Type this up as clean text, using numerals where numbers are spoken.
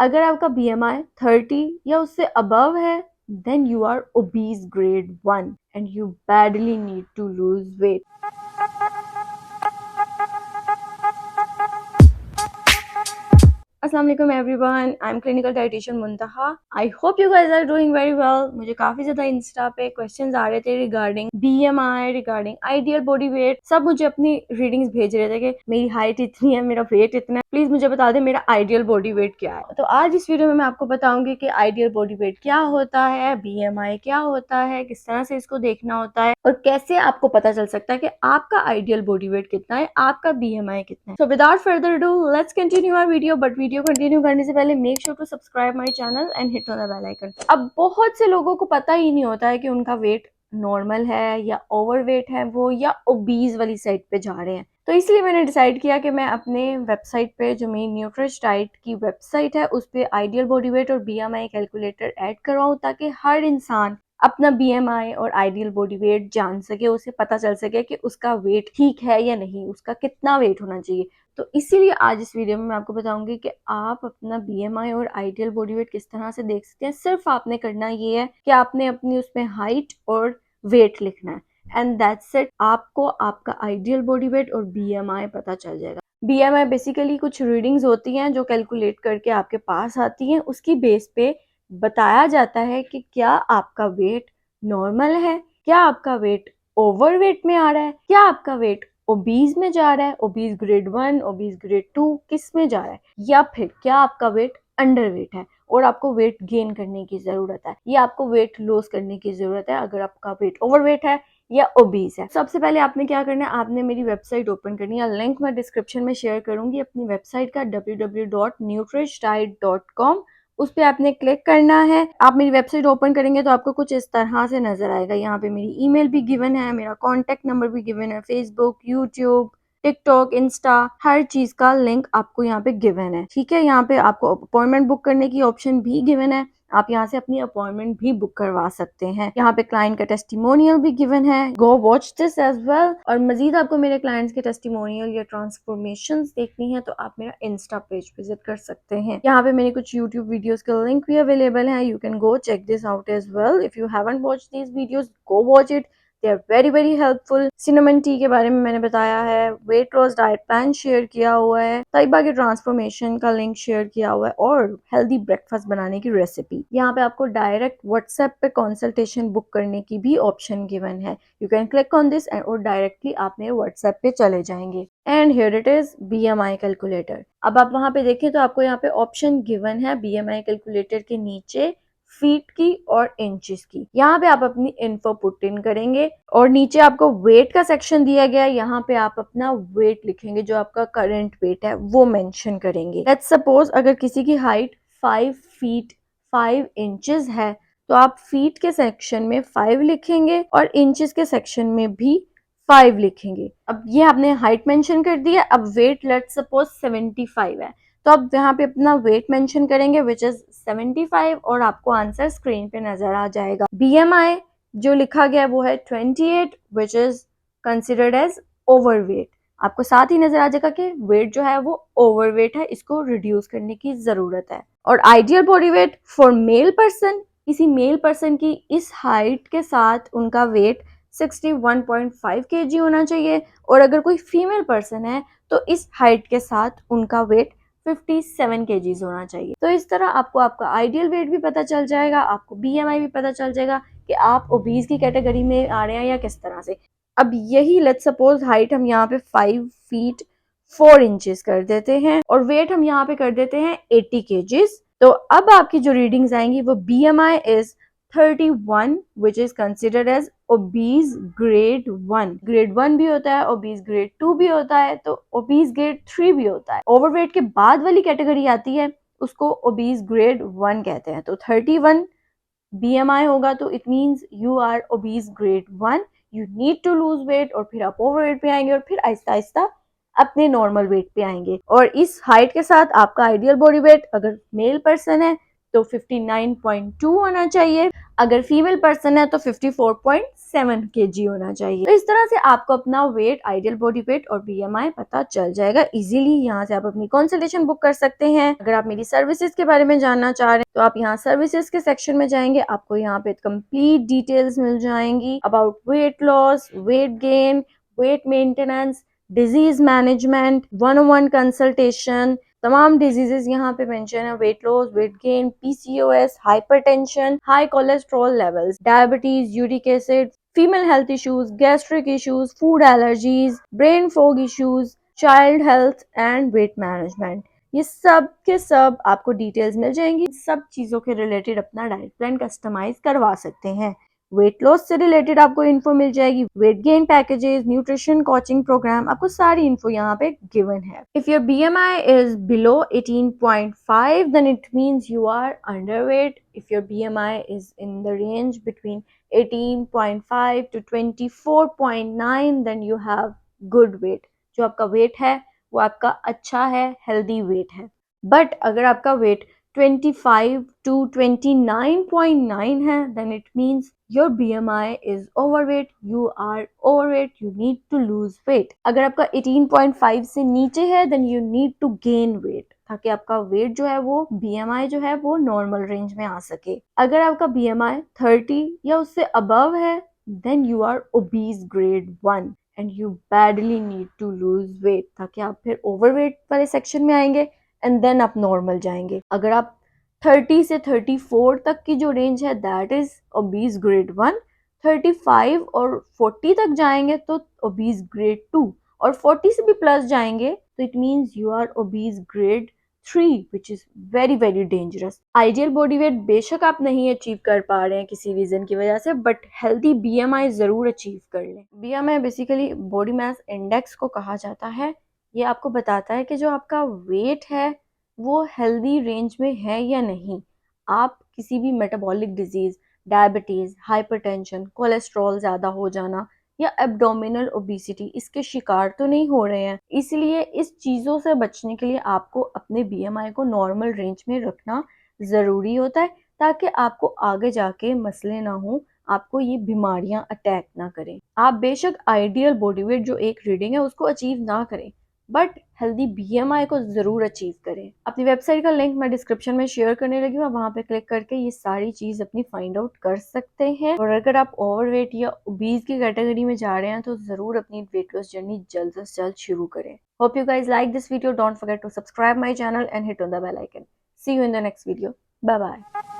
अगर आपका BMI 30 या उससे अबव है, then you are obese grade 1 and you badly need to lose weight. अस्सलाम वालेकुम everyone, I am clinical dietitian Muntaha. I hope you guys are doing very well. मुझे काफी ज्यादा इंस्टा पे क्वेश्चंस आ रहे थे regarding BMI, regarding ideal body weight. सब मुझे अपनी रीडिंग्स भेज रहे थे कि मेरी हाइट इतनी है, मेरा वेट इतना है, प्लीज मुझे बता दे मेरा आइडियल बॉडी वेट क्या है। तो आज इस वीडियो में मैं आपको बताऊंगी कि आइडियल बॉडी वेट क्या होता है, BMI क्या होता है, किस तरह से इसको देखना होता है और कैसे आपको पता चल सकता है कि आपका आइडियल बॉडी वेट कितना है, आपका BMI कितना है। So without further do let's continue our video. But video continue करने से पहले make sure to subscribe my channel and hit on the bell icon. अब बहुत से लोगों को पता ही नहीं होता है कि उनका वेट नॉर्मल है या ओवरवेट है वो, या ओबीज वाली साइड पे जा रहे हैं। तो इसलिए मैंने डिसाइड किया कि मैं अपने वेबसाइट पे, जो मेरी न्यूट्रिश डाइट की वेबसाइट है, उस पे आइडियल बॉडी वेट और BMI कैलकुलेटर ऐड करवाऊं ताकि हर इंसान अपना BMI और आइडियल बॉडी वेट जान सके, उसे पता चल सके कि उसका वेट ठीक है या नहीं, उसका कितना वेट होना चाहिए। तो इसीलिए आज इस वीडियो में मैं आपको बताऊंगी कि आप अपना BMI और आइडियल बॉडी वेट किस तरह से देख सकते हैं। सिर्फ आपने करना ये है कि आपने अपनी उसमें हाइट और वेट लिखना है एंड दैट्स इट। आपको आपका आइडियल बॉडी वेट और BMI पता चल जाएगा। BMI बेसिकली कुछ रीडिंग्स होती हैं जो कैलकुलेट करके आपके पास आती हैं, उसकी बेस पे बताया जाता है कि क्या आपका वेट नॉर्मल है, क्या आपका वेट ओवरवेट में आ रहा है, क्या आपका वेट ओबीज में जा रहा है, ओबीज ग्रेड 1, ओबीज ग्रेड 2 किस में जा रहा है, या फिर क्या आपका वेट अंडरवेट है और आपको वेट गेन करने की जरूरत है, या आपको वेट लॉस करने की जरूरत है अगर आपका वेट ओवरवेट है या ओबीज है। सबसे पहले आपने क्या करना है, आपने मेरी वेबसाइट ओपन करनी है। लिंक मैं डिस्क्रिप्शन में शेयर करूंगी अपनी वेबसाइट का, www.nutrishdiet.com। उस पर आपने क्लिक करना है। आप मेरी वेबसाइट ओपन करेंगे तो आपको कुछ इस तरह से नजर आएगा। यहाँ पे मेरी ईमेल भी गिवन है, मेरा कॉन्टेक्ट नंबर भी गिवन है, फेसबुक, यूट्यूब, टिकटॉक, इंस्टा, हर चीज का लिंक आपको यहाँ पे गिवन है। ठीक है, यहाँ पे आपको अपॉइंटमेंट बुक करने की ऑप्शन भी गिवन है। आप यहाँ से अपनी अपॉइंटमेंट भी बुक करवा सकते हैं। यहाँ पे क्लाइंट का टेस्टिमोनियल भी गिवन है, go watch this as well. और मजीद आपको मेरे क्लाइंट्स के टेस्टिमोनियल या ट्रांसफॉर्मेशन देखनी है तो आप मेरा इंस्टा पेज विजिट कर सकते हैं। यहाँ पे मेरे कुछ यूट्यूब वीडियोस के लिंक भी अवेलेबल है, you can go check this out as well. If you haven't watch these videos, go watch it, they are very very helpful. Cinnamon tea के बारे में मैंने बताया है, weight loss diet plan share किया हुआ है, तैयबा के ट्रांसफॉर्मेशन का लिंक शेयर किया हुआ है और हेल्दी ब्रेकफास्ट बनाने की रेसिपी। यहाँ पे आपको डायरेक्ट व्हाट्सएप पे कंसल्टेशन बुक करने की भी ऑप्शन गिवन है। You can click on this और डायरेक्टली आप मेरे व्हाट्सएप पे चले जाएंगे। And here it is BMI calculator. अब आप वहां पे देखें तो आपको यहाँ पे ऑप्शन गिवन है BMI कैलकुलेटर के नीचे फीट की और इंचेस की। यहाँ पे आप अपनी इन्फो पुट इन करेंगे और नीचे आपको वेट का सेक्शन दिया गया है। यहाँ पे आप अपना वेट लिखेंगे, जो आपका करंट वेट है वो मेंशन करेंगे। लेट्स सपोज अगर किसी की हाइट 5 फीट 5 इंचेस है तो आप फीट के सेक्शन में 5 लिखेंगे और इंचेस के सेक्शन में भी 5 लिखेंगे। अब ये आपने हाइट मेंशन कर दिया। अब वेट लेट्स सपोज 75 है तो आप यहाँ पे अपना वेट मेंशन करेंगे विच इज 75 और आपको आंसर स्क्रीन पे नजर आ जाएगा। BMI जो लिखा गया है वो है 28 which is considered as overweight. आपको साथ ही नजर आ जाएगा कि वेट जो है वो ओवरवेट है, इसको रिड्यूस करने की जरूरत है। और ideal body wait for male person, किसी मेल पर्सन की इस हाइट के साथ उनका वेट 61.5 kg होना चाहिए और अगर कोई फीमेल पर्सन है तो इस हाइट के साथ उनका वेट 57 kgs होना चाहिए। तो इस तरह आपको आपका आइडियल वेट भी पता चल जाएगा, आपको BMI भी पता चल जाएगा कि आप ओबीज की कैटेगरी में आ रहे हैं या किस तरह से। अब यही लेट्स सपोज हाइट हम यहाँ पे 5 फीट 4 इंचेस कर देते हैं और वेट हम यहाँ पे कर देते हैं 80 kgs। तो अब आपकी जो रीडिंग्स आएंगी वो BMI is 31 which is considered as obese grade 1। Grade 1 भी होता है, obese grade 2 भी होता है, तो obese grade 3 भी होता है। ओवरवेट के बाद वाली कैटेगरी आती है उसको obese grade 1 कहते हैं। तो 31 BMI होगा तो it means you are obese grade 1, you need to lose weight और फिर आप ओवरवेट पे आएंगे और फिर आहिस्ता आहिस्ता अपने नॉर्मल वेट पे आएंगे। और इस हाइट के साथ आपका आइडियल बॉडी वेट अगर मेल पर्सन है तो 59.2 होना चाहिए, अगर फीमेल पर्सन है तो 54.7 kg होना चाहिए। तो इस तरह से आपको अपना वेट, आइडियल बॉडी वेट और BMI पता चल जाएगा इजीली। यहाँ से आप अपनी कंसल्टेशन बुक कर सकते हैं। अगर आप मेरी सर्विसेज के बारे में जानना चाह रहे हैं तो आप यहाँ सर्विसेज के सेक्शन में जाएंगे, आपको यहाँ पे कंप्लीट डिटेल्स मिल जाएंगी about weight loss, weight gain, wait maintenance, disease management, 1-on-1 consultation, तमाम डिजीजेस यहाँ पे मेंशन है। Weight loss, weight gain, PCOS, hypertension, high cholesterol levels, diabetes, uric acid, female health issues, gastric issues, food allergies, brain fog issues, child health and weight management, ये सब के सब आपको details मिल जाएंगी। सब चीजों के रिलेटेड अपना डाइट प्लान कस्टमाइज करवा सकते हैं। वेट लॉस से रिलेटेड आपको इन्फो मिल जाएगी, weight gain packages, nutrition coaching program, आपको सारी इन्फो यहाँ पे गिवन है। If your BMI is below 18.5 then it means you are underweight. If your BMI is in the range between 18.5 to 24.9 then you have good weight. जो आपका wait है वो आपका अच्छा है, हेल्दी वेट है। बट अगर आपका वेट 25 to 29.9 है then it means your BMI is overweight, you are overweight, you need to lose weight. अगर आपका 18.5 से नीचे है then you need to gain weight, ताकि आपका वेट जो है वो BMI जो है वो नॉर्मल रेंज में आ सके। अगर आपका BMI 30 या उससे अबव है then you are obese grade 1 and you badly need to lose weight, ताकि आप फिर overweight वाले सेक्शन में आएंगे एंड देन आप नॉर्मल जाएंगे। अगर आप 30 से 34 तक की जो रेंज है दैट इज ओबीज ग्रेड 1, 35 और 40 तक जाएंगे तो ओबीज ग्रेड 2, और 40 से भी प्लस जाएंगे तो it means you are obese grade 3 which is very very dangerous. Ideal body weight बेशक आप नहीं अचीव कर पा रहे हैं किसी रीजन की वजह से, बट हेल्दी BMI जरूर अचीव कर लें। BMI basically body mass index को कहा जाता है। ये आपको बताता है कि जो आपका वेट है वो हेल्दी रेंज में है या नहीं। आप किसी भी metabolic disease, diabetes, hypertension, cholesterol ज्यादा हो जाना या एब्डोमिनल ओबेसिटी इसके शिकार तो नहीं हो रहे हैं। इसलिए इस चीजों से बचने के लिए आपको अपने BMI को नॉर्मल रेंज में रखना जरूरी होता है, ताकि आपको आगे जाके मसले ना हो, आपको ये बीमारियां अटैक ना करें। आप बेशक आइडियल बॉडी वेट जो एक रीडिंग है उसको अचीव ना करें, बट हेल्दी BMI को जरूर अचीव करें। अपनी वेबसाइट का लिंक मैं डिस्क्रिप्शन में शेयर करने लगी हूँ, आप वहाँ पे क्लिक करके ये सारी चीज अपनी फाइंड आउट कर सकते हैं। और अगर आप ओवरवेट या ओबीज की कैटेगरी में जा रहे हैं तो जरूर अपनी वेट लॉस जर्नी जल्द से जल्द शुरू करें। Hope you guys like this video, don't forget to subscribe my channel and hit on the bell icon. See you in the next video, bye bye.